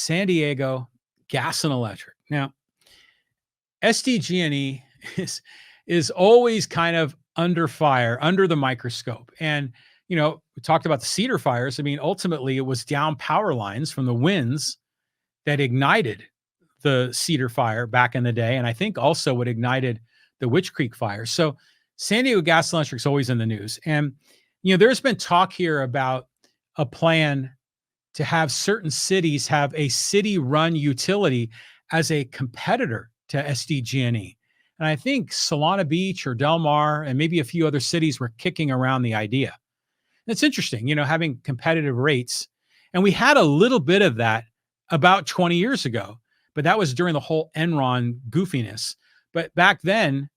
San Diego Gas and Electric. Now, SDG&E is always kind of under fire, under the microscope. And, we talked about the Cedar fires. I mean, ultimately, it was down power lines from the winds that ignited the Cedar fire back in the day. And I think also what ignited the Witch Creek fire. So San Diego Gas and Electric is always in the news. And, there's been talk here about a plan to have certain cities have a city-run utility as a competitor to SDG&E. And I think Solana Beach or Del Mar and maybe a few other cities were kicking around the idea. And it's interesting, having competitive rates. And we had a little bit of that about 20 years ago, but that was during the whole Enron goofiness. But back then,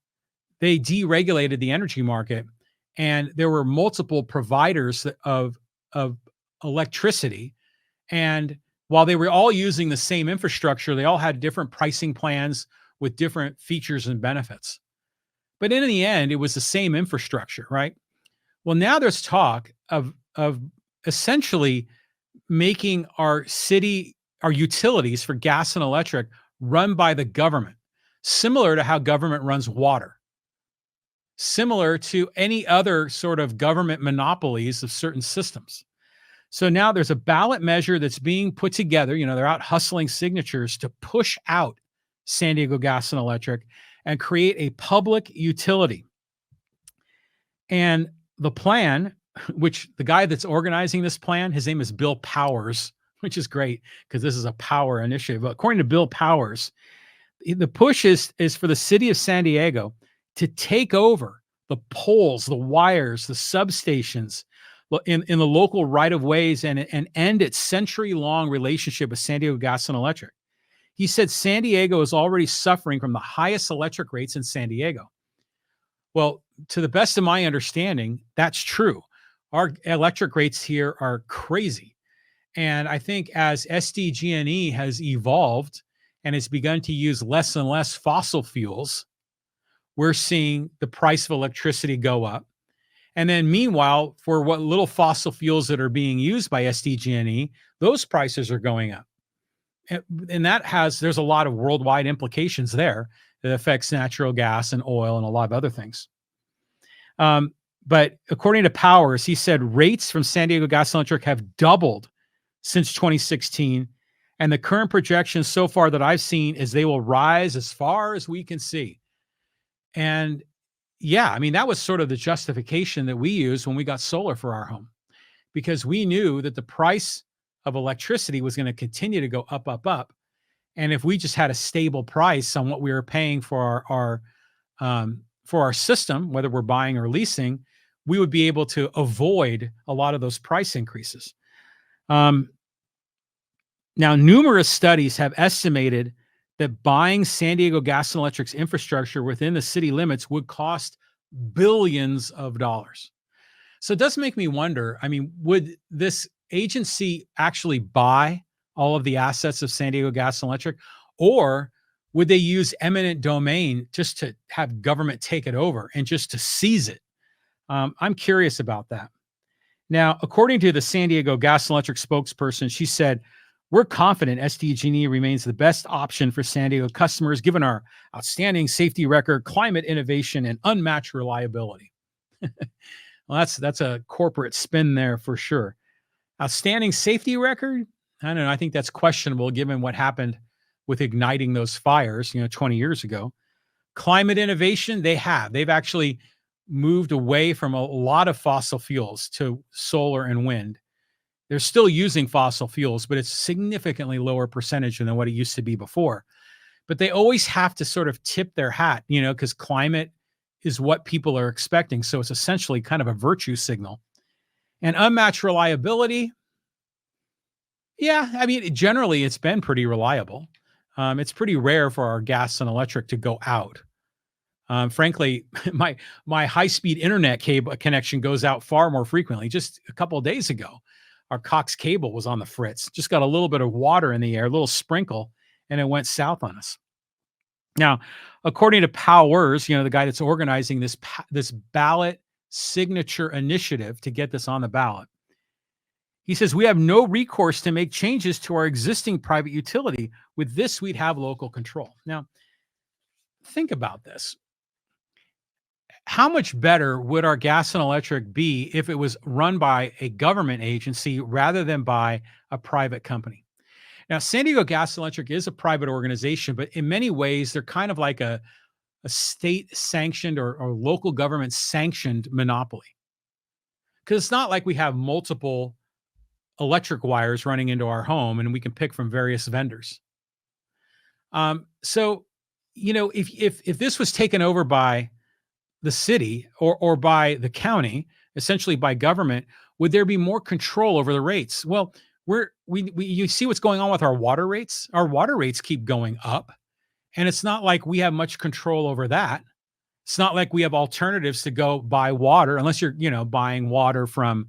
they deregulated the energy market, and there were multiple providers of electricity. And while they were all using the same infrastructure, they all had different pricing plans with different features and benefits. But in the end, it was the same infrastructure, right? Well, now there's talk of essentially making our utilities for gas and electric run by the government, similar to how government runs water, similar to any other sort of government monopolies of certain systems. So now there's a ballot measure that's being put together. They're out hustling signatures to push out San Diego Gas and Electric and create a public utility. And the plan, which the guy that's organizing this plan, his name is Bill Powers, which is great because this is a power initiative. But according to Bill Powers, the push is for the city of San Diego to take over the poles, the wires, the substations in the local right-of-ways and end its century-long relationship with San Diego Gas and Electric. He said San Diego is already suffering from the highest electric rates in San Diego. Well, to the best of my understanding, that's true. Our electric rates here are crazy. And I think as SDG&E has evolved and has begun to use less and less fossil fuels, we're seeing the price of electricity go up. And then meanwhile, for what little fossil fuels that are being used by SDG&E, those prices are going up. And there's a lot of worldwide implications there that affects natural gas and oil and a lot of other things. But according to Powers, he said rates from San Diego Gas and Electric have doubled since 2016. And the current projections so far that I've seen is they will rise as far as we can see. And yeah, I mean, that was sort of the justification that we used when we got solar for our home, because we knew that the price of electricity was going to continue to go up, up, up. And if we just had a stable price on what we were paying for our system, whether we're buying or leasing, we would be able to avoid a lot of those price increases. Now, numerous studies have estimated that buying San Diego Gas and Electric's infrastructure within the city limits would cost billions of dollars. So it does make me wonder, I mean, would this agency actually buy all of the assets of San Diego Gas and Electric, or would they use eminent domain just to have government take it over and just to seize it? I'm curious about that. Now, according to the San Diego Gas and Electric spokesperson, she said, "We're confident SDG&E remains the best option for San Diego customers, given our outstanding safety record, climate innovation, and unmatched reliability." Well, that's a corporate spin there for sure. Outstanding safety record? I don't know. I think that's questionable given what happened with igniting those fires, 20 years ago. Climate innovation, they've actually moved away from a lot of fossil fuels to solar and wind. They're still using fossil fuels, but it's significantly lower percentage than what it used to be before. But they always have to sort of tip their hat, because climate is what people are expecting. So it's essentially kind of a virtue signal. And unmatched reliability, yeah, I mean, generally it's been pretty reliable. It's pretty rare for our gas and electric to go out. Frankly, my high-speed internet cable connection goes out far more frequently. Just a couple of days ago, our Cox cable was on the fritz. Just got a little bit of water in the air, a little sprinkle, and it went south on us. Now, according to Powers, the guy that's organizing this ballot signature initiative to get this on the ballot, He says, we have no recourse to make changes to our existing private utility. With this, we'd have local control. Now, think about this. How much better would our gas and electric be if it was run by a government agency rather than by a private company? Now, San Diego Gas and Electric is a private organization, but in many ways, they're kind of like a state sanctioned or local government sanctioned monopoly. Because it's not like we have multiple electric wires running into our home and we can pick from various vendors. So, if this was taken over by the city or by the county, essentially by government, would there be more control over the rates? Well, you see what's going on with our water rates. Our water rates keep going up, and it's not like we have much control over that. It's not like we have alternatives to go buy water, unless you're, buying water from,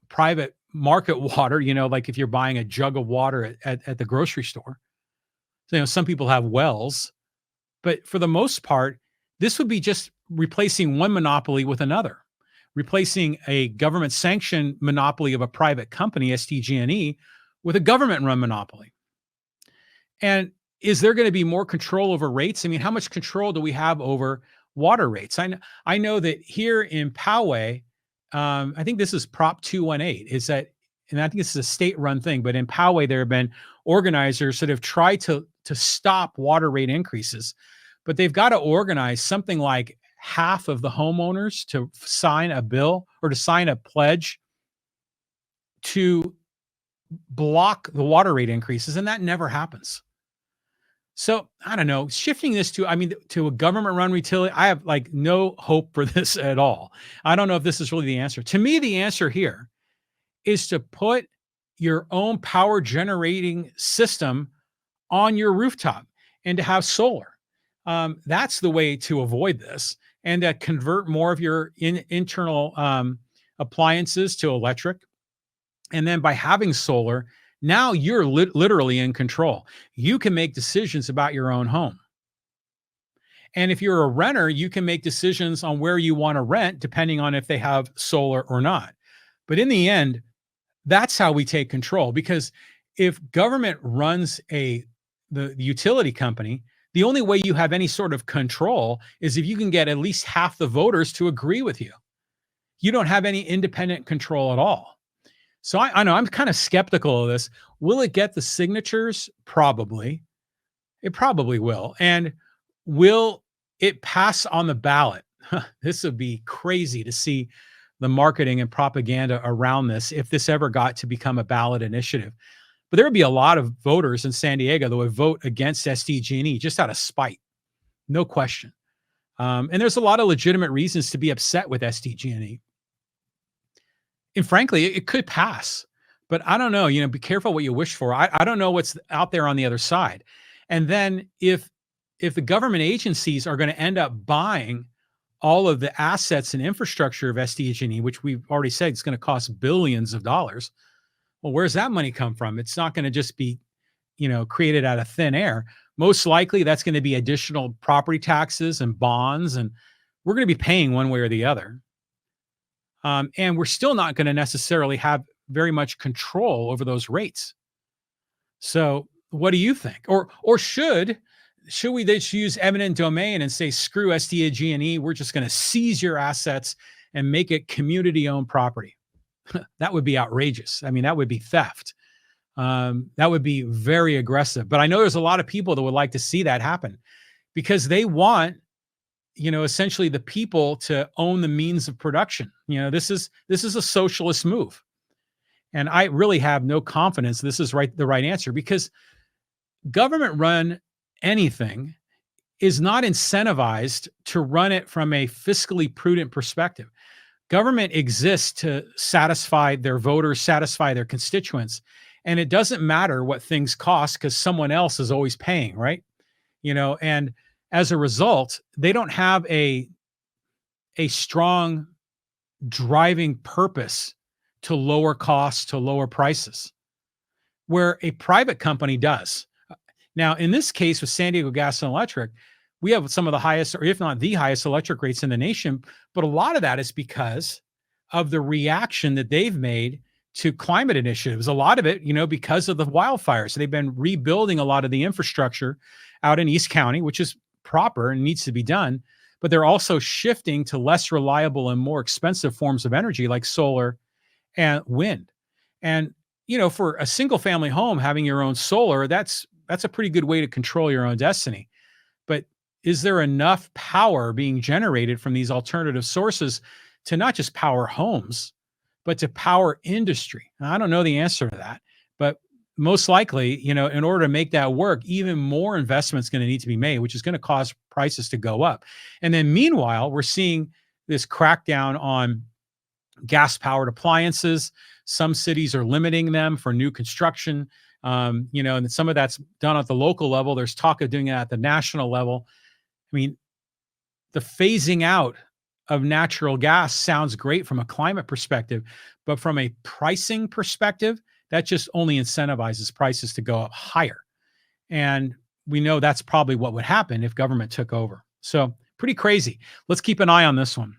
private market water, like if you're buying a jug of water at the grocery store. So, some people have wells, but for the most part, this would be just replacing one monopoly with another, replacing a government-sanctioned monopoly of a private company, SDG&E, with a government-run monopoly. And is there going to be more control over rates? I mean, how much control do we have over water rates? I know that here in Poway, I think this is Prop 218, and I think this is a state-run thing, but in Poway, there have been organizers that have tried to stop water rate increases, but they've got to organize something like half of the homeowners to sign a bill or to sign a pledge to block the water rate increases, and that never happens. So I don't know, shifting this to a government-run utility, I have like no hope for this at all. I don't know if this is really the answer. To me, the answer here is to put your own power generating system on your rooftop and to have solar. That's the way to avoid this, and to convert more of your internal appliances to electric. And then by having solar, now you're literally in control. You can make decisions about your own home. And if you're a renter, you can make decisions on where you want to rent, depending on if they have solar or not. But in the end, that's how we take control. Because if government runs the utility company, the only way you have any sort of control is if you can get at least half the voters to agree with you. You don't have any independent control at all. So I know I'm kind of skeptical of this. Will it get the signatures? Probably. It probably will. And will it pass on the ballot? This would be crazy to see the marketing and propaganda around this if this ever got to become a ballot initiative. But there would be a lot of voters in San Diego that would vote against SDG&E just out of spite. No question. And there's a lot of legitimate reasons to be upset with SDG&E. And frankly, it could pass, but I don't know, be careful what you wish for. I don't know what's out there on the other side. And then if the government agencies are going to end up buying all of the assets and infrastructure of SDG&E, which we've already said is going to cost billions of dollars, well, where's that money come from? It's not going to just be, created out of thin air. Most likely that's going to be additional property taxes and bonds, and we're going to be paying one way or the other. And we're still not going to necessarily have very much control over those rates. So what do you think? Or should we just use eminent domain and say, screw SDG&E, we're just going to seize your assets and make it community-owned property? That would be outrageous. I mean, that would be theft. That would be very aggressive. But I know there's a lot of people that would like to see that happen because they want essentially the people to own the means of production. This is a socialist move. And I really have no confidence this is the right answer, because government run anything is not incentivized to run it from a fiscally prudent perspective. Government exists to satisfy their voters, satisfy their constituents. And it doesn't matter what things cost because someone else is always paying, right? And as a result, they don't have a strong driving purpose to lower costs, to lower prices, where a private company does. Now, in this case with San Diego Gas and Electric, we have some of the highest, or if not the highest, electric rates in the nation. But a lot of that is because of the reaction that they've made to climate initiatives. A lot of it, because of the wildfires. They've been rebuilding a lot of the infrastructure out in East County, which is proper and needs to be done. But they're also shifting to less reliable and more expensive forms of energy like solar and wind. And, for a single family home, having your own solar, that's a pretty good way to control your own destiny. But is there enough power being generated from these alternative sources to not just power homes, but to power industry? And I don't know the answer to that, but most likely, in order to make that work, even more investment is going to need to be made, which is going to cause prices to go up. And then meanwhile, we're seeing this crackdown on gas-powered appliances. Some cities are limiting them for new construction, and some of that's done at the local level. There's talk of doing it at the national level. I mean, the phasing out of natural gas sounds great from a climate perspective, but from a pricing perspective, that just only incentivizes prices to go up higher. And we know that's probably what would happen if government took over. So pretty crazy. Let's keep an eye on this one.